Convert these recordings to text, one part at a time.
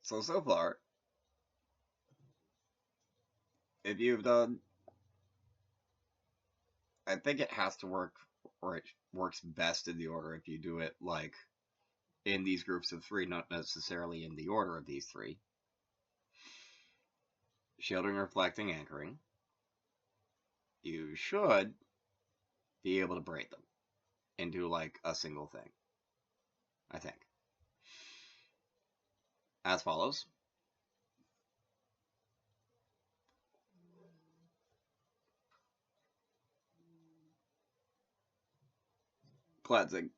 So far, if you've done, I think it has to work, or it works best in the order if you do it like in these groups of three, not necessarily in the order of these three. Shielding, reflecting, anchoring. You should be able to braid them into like a single thing, I think. As follows. Cleansing.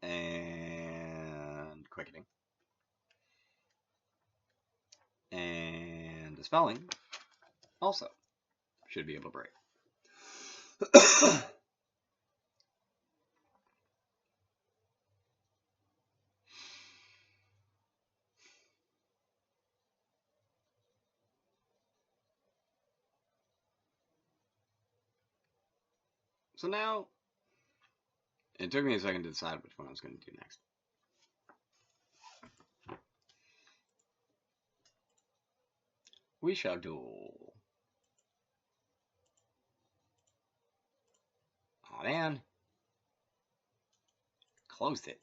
And quickening. And dispelling also should be able to break. So now, it took me a second to decide which one I was going to do next. We shall duel. Oh man. Closed it.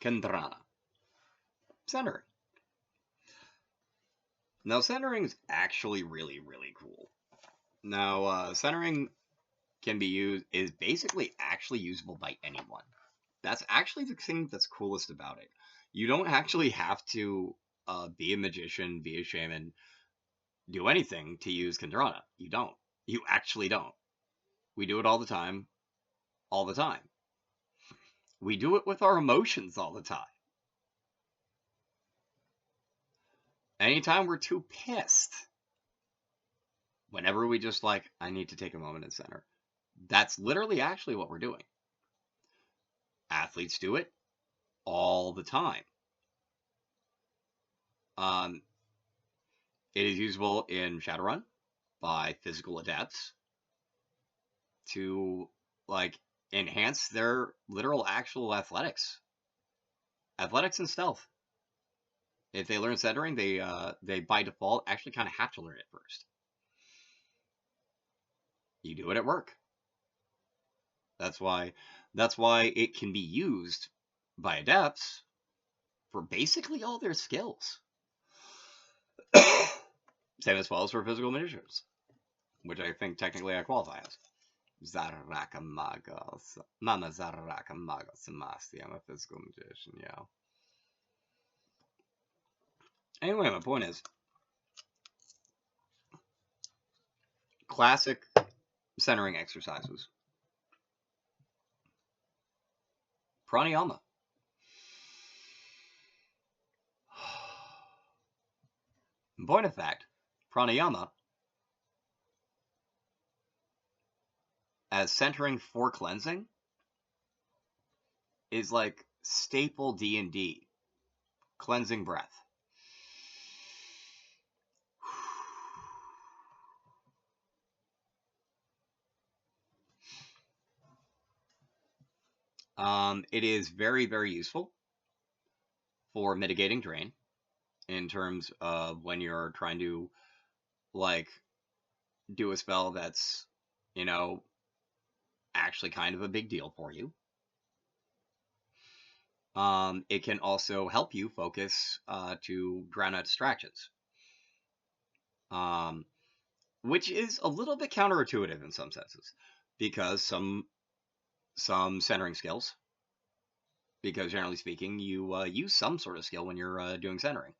Kendrana. Centering. Now, centering is actually really, really cool. Now, centering can be used, is basically actually usable by anyone. That's actually the thing that's coolest about it. You don't actually have to be a magician, be a shaman, do anything to use Kendrana. You don't. You actually don't. We do it all the time. All the time. We do it with our emotions all the time. Anytime we're too pissed, whenever we just like, I need to take a moment and center, that's literally actually what we're doing. Athletes do it all the time. It is usable in Shadowrun by physical adepts to like enhance their literal actual athletics and stealth. If they learn centering, they by default actually kind of have to learn it first. You do it at work. That's why it can be used by adepts for basically all their skills. Same as well as for physical magicians, which I think technically I qualify as. Zaraka Magos. Mama Zaraka Magos Samasti. I'm a physical magician, yo. Anyway, my point is classic centering exercises. Pranayama. In point of fact, pranayama as centering for cleansing is like staple D&D. Cleansing breath. It is very, very useful for mitigating drain in terms of when you're trying to like do a spell that's, you know, actually kind of a big deal for you. It can also help you focus to drown out distractions, which is a little bit counterintuitive in some senses, because some centering skills, because generally speaking, you use some sort of skill when you're doing centering,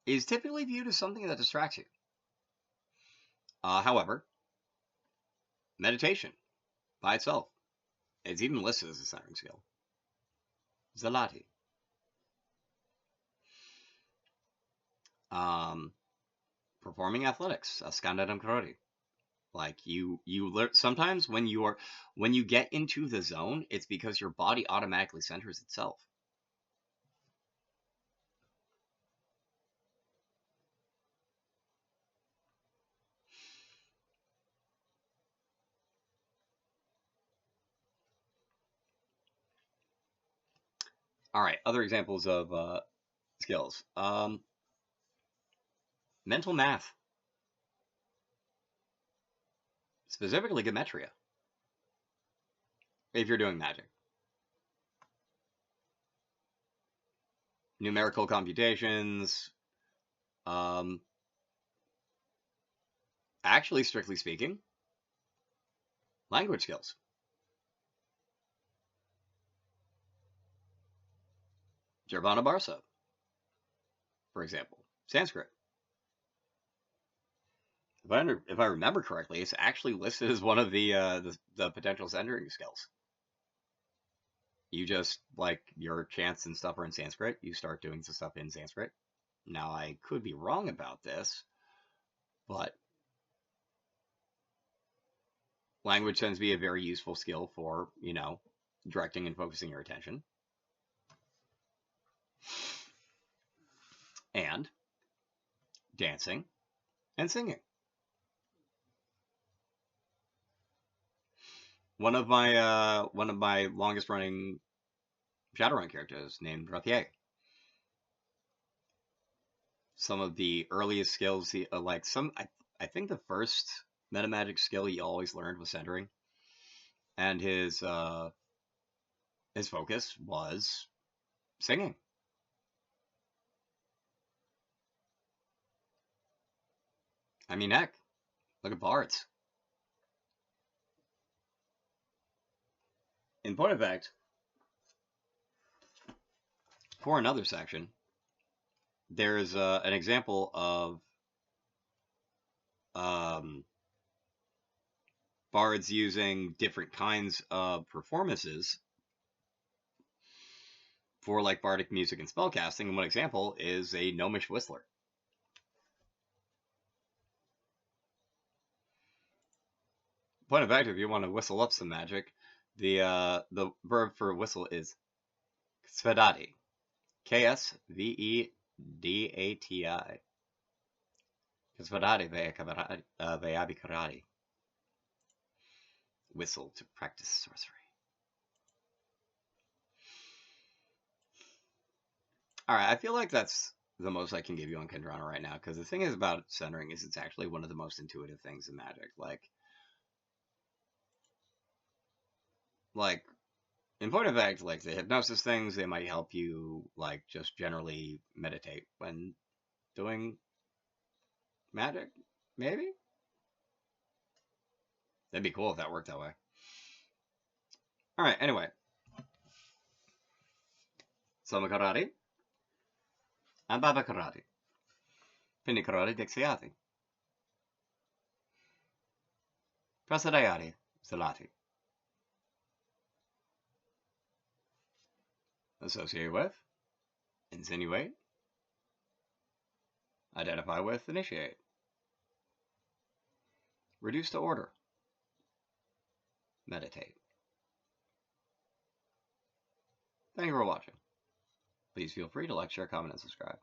is typically viewed as something that distracts you. However, meditation by itself is even listed as a centering skill. Zalati. Performing athletics, skandadam karate. Like you learn sometimes when you get into the zone, it's because your body automatically centers itself. All right, other examples of skills. Mental math, specifically gematria, if you're doing magic. Numerical computations. Um, Actually, strictly speaking, language skills. Jirvana Barsa, for example, Sanskrit. If I remember correctly, it's actually listed as one of the potential centering skills. You just like your chants and stuff are in Sanskrit. You start doing some stuff in Sanskrit. Now I could be wrong about this, but language tends to be a very useful skill for directing and focusing your attention. And dancing and singing. One of my longest running Shadowrun characters named Rothier. Some of the earliest skills I think the first metamagic skill he always learned was centering, and his focus was singing. I mean, heck, look at bards. In point of fact, for another section, there's an example of bards using different kinds of performances for like bardic music and spellcasting. And one example is a gnomish whistler. Point of fact, if you want to whistle up some magic, the verb for whistle is svedati, Ksvedati. Svedati veabikarati. Whistle to practice sorcery. All right, I feel like that's the most I can give you on Kendrana right now, because the thing is about centering is it's actually one of the most intuitive things in Magic. Like in point of fact, like the hypnosis things, they might help you like just generally meditate when doing magic. Maybe that'd be cool if that worked that way. All right. Anyway, Soma Karate and Baba Karate, Pini Karate Dexiati, Prasadayati, Salati. Associate with, insinuate, identify with, initiate. Reduce to order. Meditate. Thank you for watching. Please feel free to like, share, comment, and subscribe.